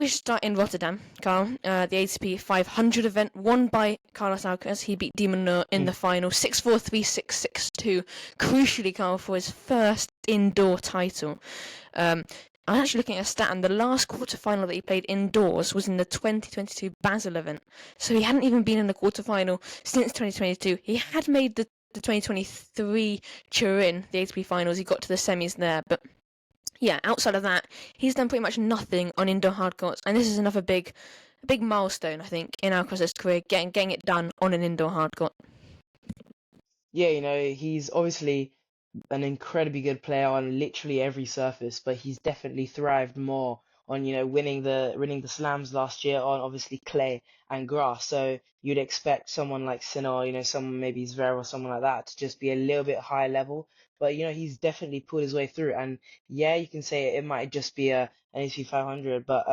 We should start in Rotterdam, Carl. The ATP 500 event won by Carlos Alcaraz. He beat Minaur in the final 6-4, 3-6, 6-2. Crucially, Carl, for his first indoor title. I'm actually looking at a stat, and the last quarterfinal that he played indoors was in the 2022 Basel event. So he hadn't even been in the quarterfinal since 2022. He had made the 2023 Turin, the ATP finals. He got to the semis there, but yeah, outside of that, he's done pretty much nothing on indoor hard courts, and this is another big milestone, I think, in Alcaraz's career, getting it done on an indoor hard court. Yeah, he's obviously an incredibly good player on literally every surface, but he's definitely thrived more on, winning the slams last year on obviously clay and grass. So you'd expect someone like Sinner, or, someone maybe Zverev or someone like that to just be a little bit higher level. But he's definitely pulled his way through. And yeah, you can say it might just be an ATP 500, but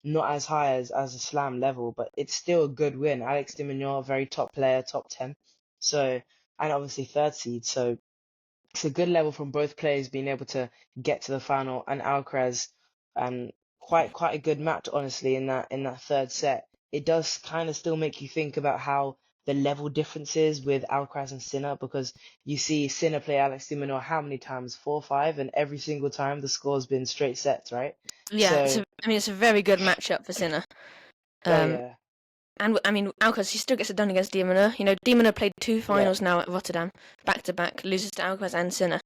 not as high as a slam level, but it's still a good win. Alex de Minaur, very top player, top 10. So, and obviously third seed. So it's a good level from both players being able to get to the final, and Alcaraz, quite a good match honestly in that third set. It does kind of still make you think about how the level difference is with Alcaraz and Sinner, because you see Sinner play Alex de Minaur how many times? 4 or 5, and every single time the score's been straight sets, right? Yeah, So it's a very good matchup for Sinner. oh yeah. And I mean, Alcaraz, he still gets it done against de Minaur. De Minaur played 2 finals now at Rotterdam, back to back, loses to Alcaraz and Sinner.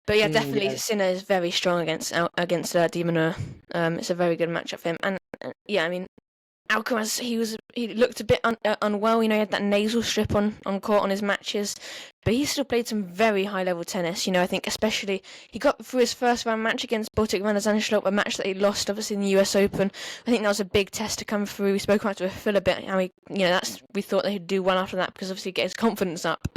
But yeah, definitely Yeah. Sinner is very strong against de Minaur. It's a very good matchup for him, and yeah, I mean, Alcaraz, he looked a bit unwell. He had that nasal strip on court on his matches, but he still played some very high level tennis. I think especially he got through his first round match against Baltic Ranazanslop, a match that he lost obviously in the US Open. I think that was a big test to come through. We spoke about it with Phil a bit. How we thought that he'd do well after that because obviously get his confidence up.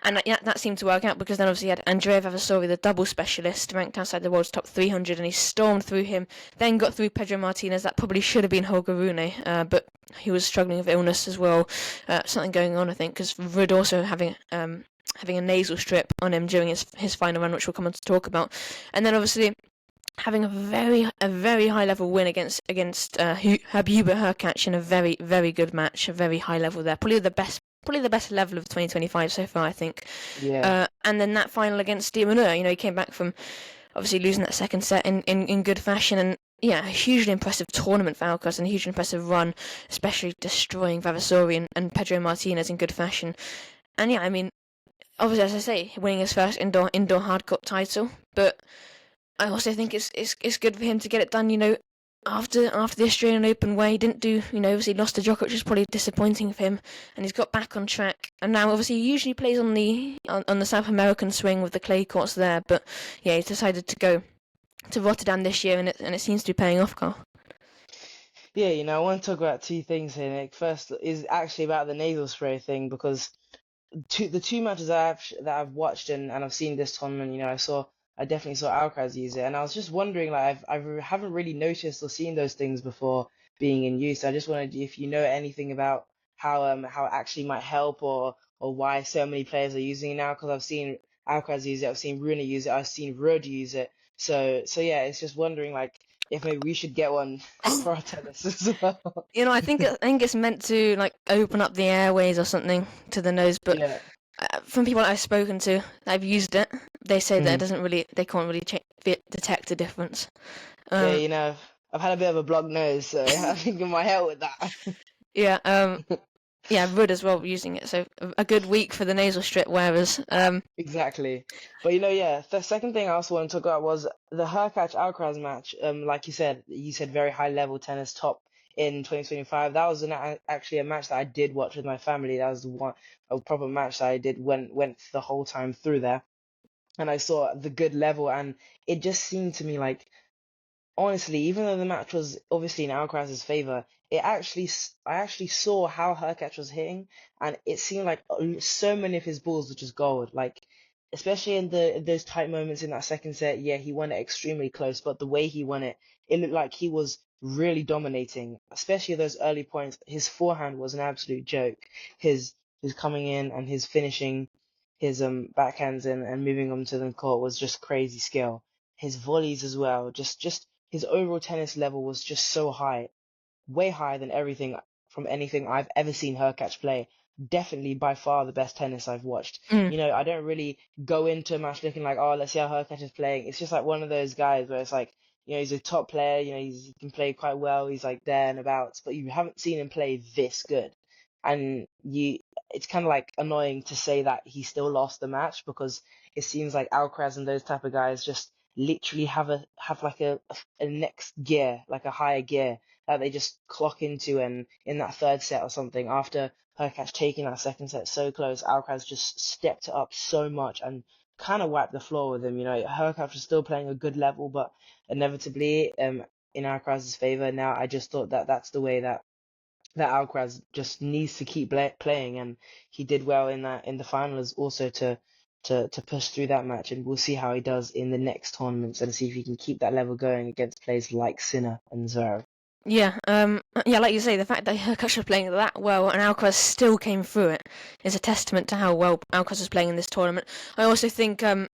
And that seemed to work out because then obviously he had Andrea Vavasori, the double specialist, ranked outside the world's top 300, and he stormed through him. Then got through Pedro Martinez. That probably should have been Holger Rune, but he was struggling with illness as well. Something going on, I think, because Ruud also having a nasal strip on him during his final run, which we'll come on to talk about. And then obviously having a very high level win against Hubert Hurkacz in a very, very good match, a very high level there. Probably the best level of 2025 so far, I think. Yeah. And then that final against de Minaur, he came back from obviously losing that second set in good fashion, and yeah, a hugely impressive tournament for Alcaraz and a hugely impressive run, especially destroying Vavasori and Pedro Martinez in good fashion. And yeah, I mean, obviously, as I say, winning his first indoor hardcourt title, but I also think it's good for him to get it done, after the Australian Open, where he didn't do, obviously lost to Djokovic, which is probably disappointing for him, and he's got back on track. And now, obviously, he usually plays on the South American swing with the clay courts there, but yeah, he's decided to go to Rotterdam this year, and it seems to be paying off, Carl. Yeah, I want to talk about two things here, Nick. First is actually about the nasal spray thing, because the two matches that I've watched and I've seen this tournament, I definitely saw Alcaraz use it, and I was just wondering, like, I haven't really noticed or seen those things before being in use. I just wondered if you know anything about how it actually might help, or why so many players are using it now. Because I've seen Alcaraz use it, I've seen Rune use it, I've seen Ruud use it. So yeah, it's just wondering, like, if maybe we should get one for our tennis as well. I think it's meant to like open up the airways or something to the nose, but Yeah. from people I've spoken to that have used it, they say that they can't really detect a difference. Yeah, I've had a bit of a blocked nose, so I think it might help with that. Yeah, yeah, Ruud as well using it, so a good week for the nasal strip wearers. Exactly. But yeah, the second thing I also want to talk about was the Hurkacz Alcaraz match. Like you said very high level tennis, top in 2025. That was actually a match that I did watch with my family. That was a proper match that I did went the whole time through there, and I saw the good level, and it just seemed to me like, honestly, even though the match was obviously in Alcaraz's favor, I actually saw how Hurkacz was hitting, and it seemed like so many of his balls were just gold. Like, especially in those tight moments in that second set, yeah, he won it extremely close, but the way he won it, it looked like he was really dominating, especially those early points. His forehand was an absolute joke. His coming in and his finishing, his backhands and moving on to the court was just crazy skill. His volleys as well, just his overall tennis level was just so high, way higher than anything I've ever seen Hurkacz play. Definitely by far the best tennis I've watched. Mm. You know, I don't really go into a match looking like, oh, let's see how Hurkacz is playing. It's just like one of those guys where it's like, you know, he's a top player, you know, he can play quite well, he's like there and abouts, but you haven't seen him play this good. And it's kind of like annoying to say that he still lost the match, because it seems like Alcaraz and those type of guys just literally have like a next gear, like a higher gear that they just clock into, and in that third set or something, after Hurkacz taking that second set so close, Alcaraz just stepped it up so much and kind of wiped the floor with him. You know, Hurkacz was still playing a good level, but inevitably, in Alcaraz's favor. Now, I just thought that that's the way that Alcaraz just needs to keep playing, and he did well in the finals also to push through that match, and we'll see how he does in the next tournaments and see if he can keep that level going against players like Sinner and Zverev. Yeah, like you say, the fact that Hurkacz was playing that well and Alcaraz still came through it is a testament to how well Alcaraz was playing in this tournament. I also think, Hubert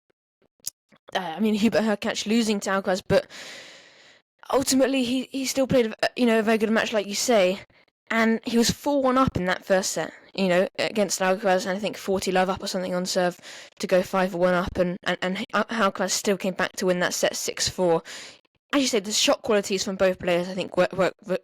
Hurkacz losing to Alcaraz, but ultimately he still played, a very good match, like you say, and he was 4-1 up in that first set, against Alcaraz, and I think 40-love up or something on serve to go 5-1 up, and Alcaraz still came back to win that set 6-4. As you said, the shot qualities from both players, I think, were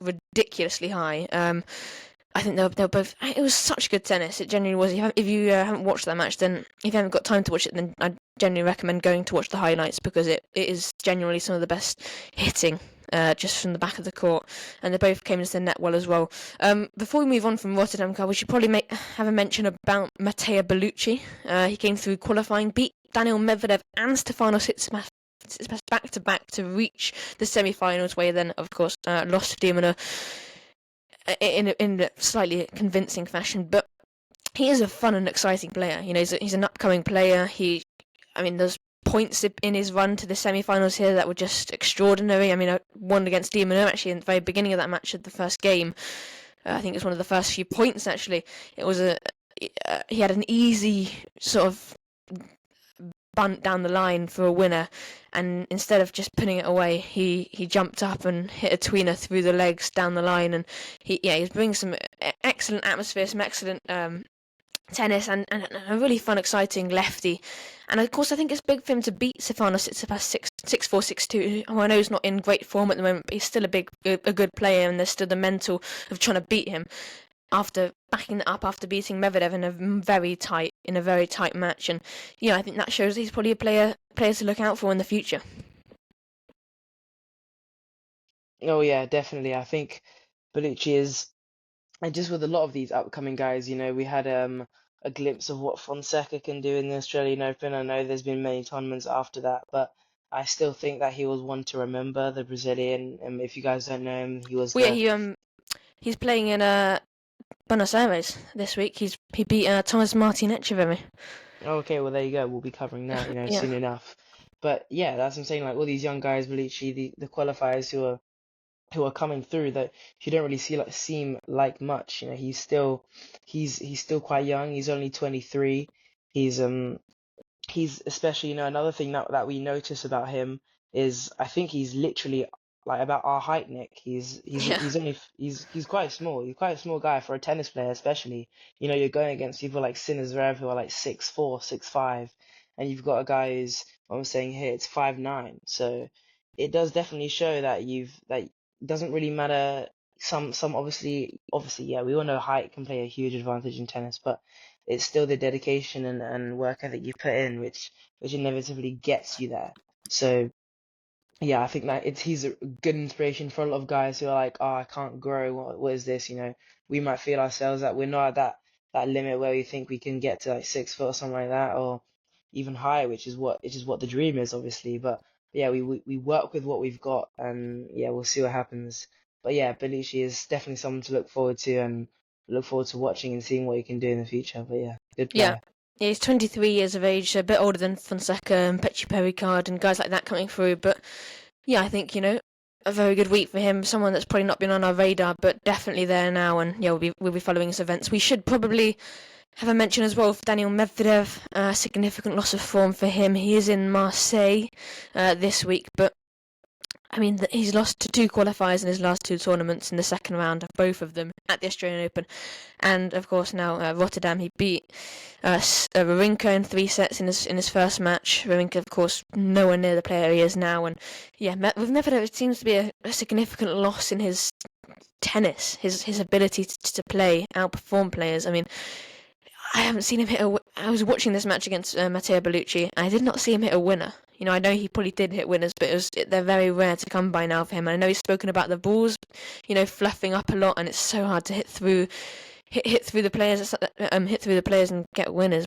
ridiculously high. I think they were both. It was such good tennis. It genuinely was. If you haven't watched that match, then if you haven't got time to watch it, then I genuinely recommend going to watch the highlights, because it is genuinely some of the best hitting. Just from the back of the court, and they both came into the net well as well. Before we move on from Rotterdam, Carl, we should probably have a mention about Matteo Bellucci. He came through qualifying, beat Daniil Medvedev and Stefanos Tsitsipas back-to-back to reach the semi-finals, where he then, of course, lost to de Minaur in a slightly convincing fashion. But he is a fun and exciting player. He's an upcoming player. There's points in his run to the semi-finals here that were just extraordinary. I won against de Minaur actually in the very beginning of that match at the first game. I think it was one of the first few points, actually. It was he had an easy sort of bunt down the line for a winner, and instead of just putting it away, he jumped up and hit a tweener through the legs down the line, and he's bringing some excellent atmosphere, some excellent tennis, and a really fun, exciting lefty. And of course, I think it's big for him to beat Stefanos Tsitsipas 6-4, 6-2. I know he's not in great form at the moment, but he's still a good player, and there's still the mental of trying to beat him after backing it up after beating Medvedev in a very tight match. And I think that shows he's probably a player to look out for in the future. Oh yeah, definitely. I think Bellucci is, and just with a lot of these upcoming guys, we had a glimpse of what Fonseca can do in the Australian Open. I know there's been many tournaments after that, but I still think that he was one to remember, the Brazilian. If you guys don't know him, he was he's playing in Buenos Aires this week. He beat Thomas Martin Echeverry. Okay, well there you go. We'll be covering that, Yeah. soon enough. But yeah, that's what I'm saying. Like all these young guys, Bellucci, the qualifiers who are coming through, that you don't really seem like much. He's still quite young. He's only 23. He's especially, another thing that we notice about him is I think he's literally like about our height, Nick. He's quite small. He's quite a small guy for a tennis player, especially. You're going against people like Sinner, Zverev, who are like 6'4", 6'5", and you've got a guy who's, what I'm saying here, it's 5'9". So it does definitely show that that doesn't really matter. Some obviously, yeah, we all know height can play a huge advantage in tennis, but it's still the dedication and work ethic you put in, which inevitably gets you there. So yeah, I think that he's a good inspiration for a lot of guys who are like, oh, I can't grow. What is this? We might feel ourselves that we're not at that limit where we think we can get to like 6 foot or something like that, or even higher, which is what the dream is, obviously. But yeah, we work with what we've got, and yeah, we'll see what happens. But yeah, Bellucci is definitely someone to look forward to, and look forward to watching and seeing what he can do in the future. But yeah, good player. Yeah, he's 23 years of age, a bit older than Fonseca and Petri Pericard and guys like that coming through. But yeah, I think, a very good week for him. Someone that's probably not been on our radar, but definitely there now. And yeah, we'll be following his events. We should probably have a mention as well for Daniil Medvedev. Significant loss of form for him. He is in Marseille this week, but I mean, he's lost to 2 qualifiers in his last 2 tournaments in the second round, both of them at the Australian Open. And, of course, now Rotterdam, he beat Wawrinka in 3 sets in his first match. Wawrinka, of course, nowhere near the player he is now. And, yeah, with Medvedev, it seems to be a significant loss in his tennis, his ability to play, outperform players. I mean, I haven't seen him hit I was watching this match against Matteo Bellucci, and I did not see him hit a winner. You know, I know he probably did hit winners, but they're very rare to come by now for him. And I know he's spoken about the balls, you know, fluffing up a lot, and it's so hard to hit through the players, hit through the players and get winners.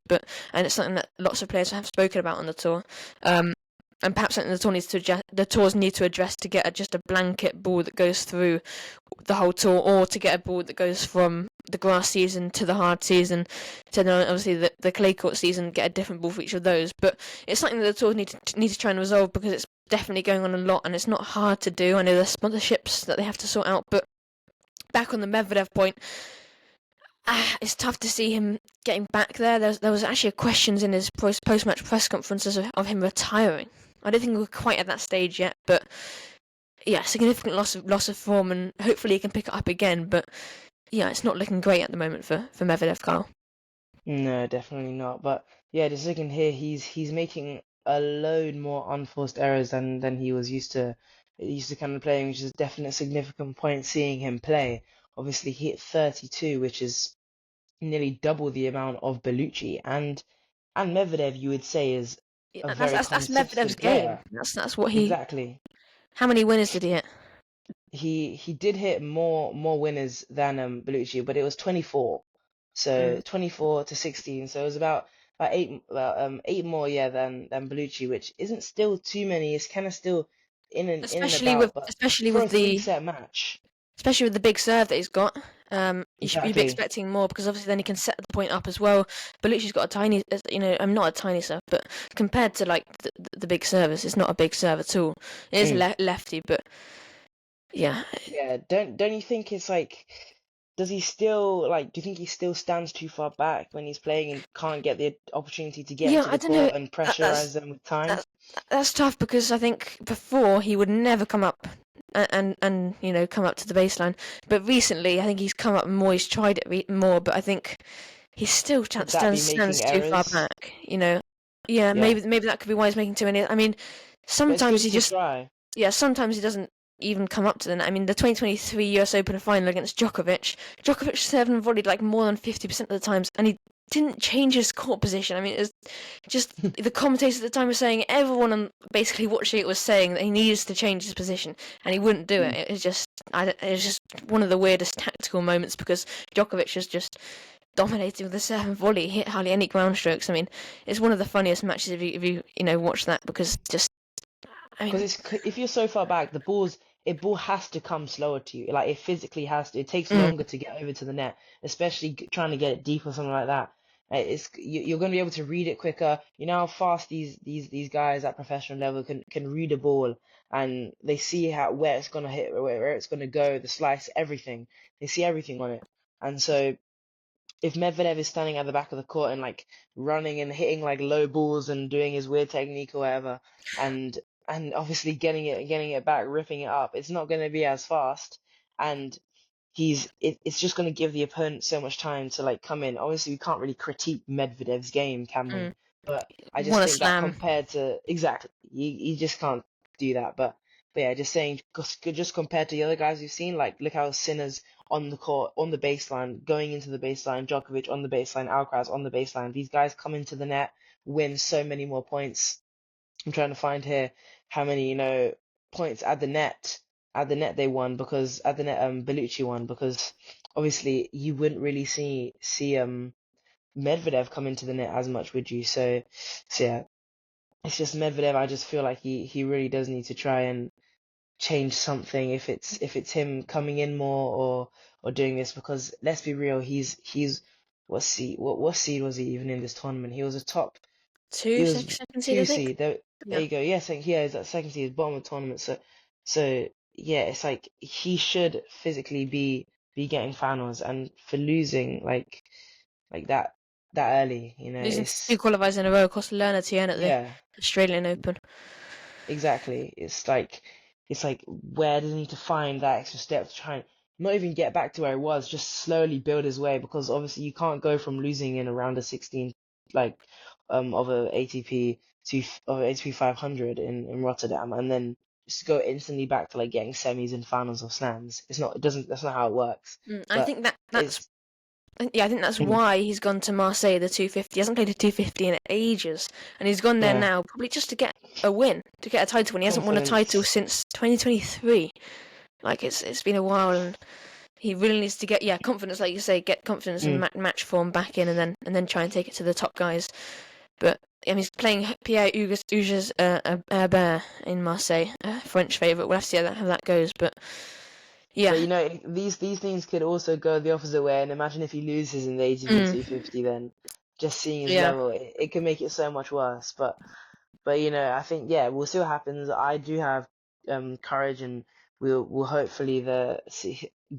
And it's something that lots of players have spoken about on the tour. And perhaps something the tours need to address to get just a blanket ball that goes through the whole tour, or to get a ball that goes from the grass season to the hard season, to then obviously the clay court season, get a different ball for each of those. But it's something that the tours need to try and resolve, because it's definitely going on a lot, and it's not hard to do. I know there's sponsorships that they have to sort out, but back on the Medvedev point, it's tough to see him getting back there. There was actually questions in his post-match press conferences of him retiring. I don't think we're quite at that stage yet, but yeah, significant loss of form, and hopefully he can pick it up again. But yeah, it's not looking great at the moment for Medvedev, Carl. No, definitely not. But yeah, just looking here, he's making a load more unforced errors than he was used to kind of playing, which is a definite significant point seeing him play. Obviously, he hit 32, which is nearly double the amount of Bellucci, and Medvedev, you would say, is a very That's Medvedev's consistent game. player. That's what he. Exactly. How many winners did he hit? He did hit more winners than Bellucci, but it was 24. So Mm. 24 to 16. So it was about eight more, yeah, than Bellucci, which isn't still too many. It's kind of still in and about, but for a three-set match. Especially with the big serve that he's got. You'd be Exactly. expecting more, because obviously then he can set the point up as well. Bellucci's got a tiny, I'm not a tiny serve, but compared to like the big service, it's not a big serve at all. It is Mm. lefty, but yeah. Yeah, don't you think it's like, does he still like, do you think he still stands too far back when he's playing and can't get the opportunity to get Yeah, into I the don't know. court and That's pressurize them with time? that, that's tough, because I think before he would never come up and come up to the baseline, but recently I think he's come up more. He's tried it more, but I think he still Could that be stands making too far errors? back. Yeah, Yeah, maybe that could be why he's making too many. I mean, but it's sometimes good he to just try. sometimes he doesn't even come up to the net. I mean, the 2023 US Open final against Djokovic served and volleyed like more than 50% of the times, and he didn't change his court position. I mean, it was just the commentators at the time were saying, everyone basically watching it was saying that he needs to change his position, and he wouldn't do it. Mm. It was just, it was just one of the weirdest tactical moments, because Djokovic was just dominating with the serve and volley, hit hardly any ground strokes. I mean, it's one of the funniest matches if you watch that, because just, I Because mean, if you're so far back, ball has to come slower to you. Like it physically has to. It takes mm, longer to get over to the net, especially trying to get it deep or something like that. You're going to be able to read it quicker. You know how fast these guys at professional level can read a ball, and they see where it's going to hit, where it's going to go, the slice, everything. They see everything on it, and so if Medvedev is standing at the back of the court and like running and hitting like low balls and doing his weird technique or whatever, and obviously getting it back, ripping it up, it's not going to be as fast, and it's just going to give the opponent so much time to like come in. Obviously, we can't really critique Medvedev's game, can we? mm, But I just won a think that slam. compared to exactly, you just can't do that. But yeah, just saying, just compared to the other guys we've seen, like look how Sinner's on the court, on the baseline, going into the baseline, Djokovic on the baseline, Alcaraz on the baseline. These guys come into the net, win so many more points. I'm trying to find here how many, points at the net they won, because at the net Bellucci won, because obviously you wouldn't really see Medvedev come into the net as much, would you? So yeah, it's just Medvedev. I just feel like he really does need to try and change something, if it's him coming in more, or doing this, because let's be real, he's what seed was he even in this tournament? He was a top, he Two was second seed, I two think. seed. There Yeah. you go. Yes, yeah, he's at second seed, bottom of the tournament. So yeah, it's like he should physically be getting finals, and for losing like that early, Losing to 2 qualifiers in a row cost Lerner Tien at the yeah. Australian Open. Exactly. It's like it's like, where does he need to find that extra step to try and not even get back to where he was, just slowly build his way, because obviously you can't go from losing in around a 16 like of a ATP to of a ATP 500 in Rotterdam, and then just go instantly back to like getting semis and finals of slams. It's not, it doesn't, that's not how it works. I But think that's it's yeah, I think that's mm, why he's gone to Marseille, the 250. He hasn't played a 250 in ages, and he's gone there yeah, now probably just to get a win, to get a title win. He hasn't won a title confidence. since 2023. Like it's been a while, and he really needs to get confidence, like you say, get confidence and Mm. match form back in, and then try and take it to the top guys. But I mean, he's playing Pierre Hugues Herbert in Marseille, French favourite. We'll have to see how that goes. But yeah, But you know, these things could also go the opposite way. And imagine if he loses in the ATP mm, 250, then just seeing his yeah, level, it can make it so much worse. But you know, I think, yeah, we'll see what happens. I do have courage, and we'll hopefully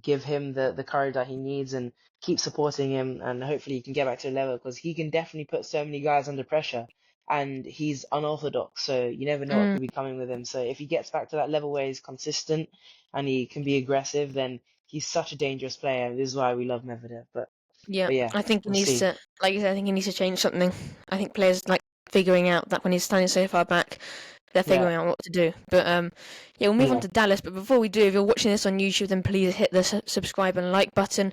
give him the courage that he needs, and keep supporting him, and hopefully he can get back to the level, because he can definitely put so many guys under pressure, and he's unorthodox, so you never know what mm, could be coming with him. So if he gets back to that level where he's consistent and he can be aggressive, then he's such a dangerous player, and this is why we love Medvedev. yeah. But yeah, I think he we'll needs see. to, like you said, I think he needs to change something. I think players like figuring out that when he's standing so far back, they're Yeah, figuring out what to do. But yeah, we'll move on yeah, to Dallas. But before we do, if you're watching this on YouTube, then please hit the subscribe and like button.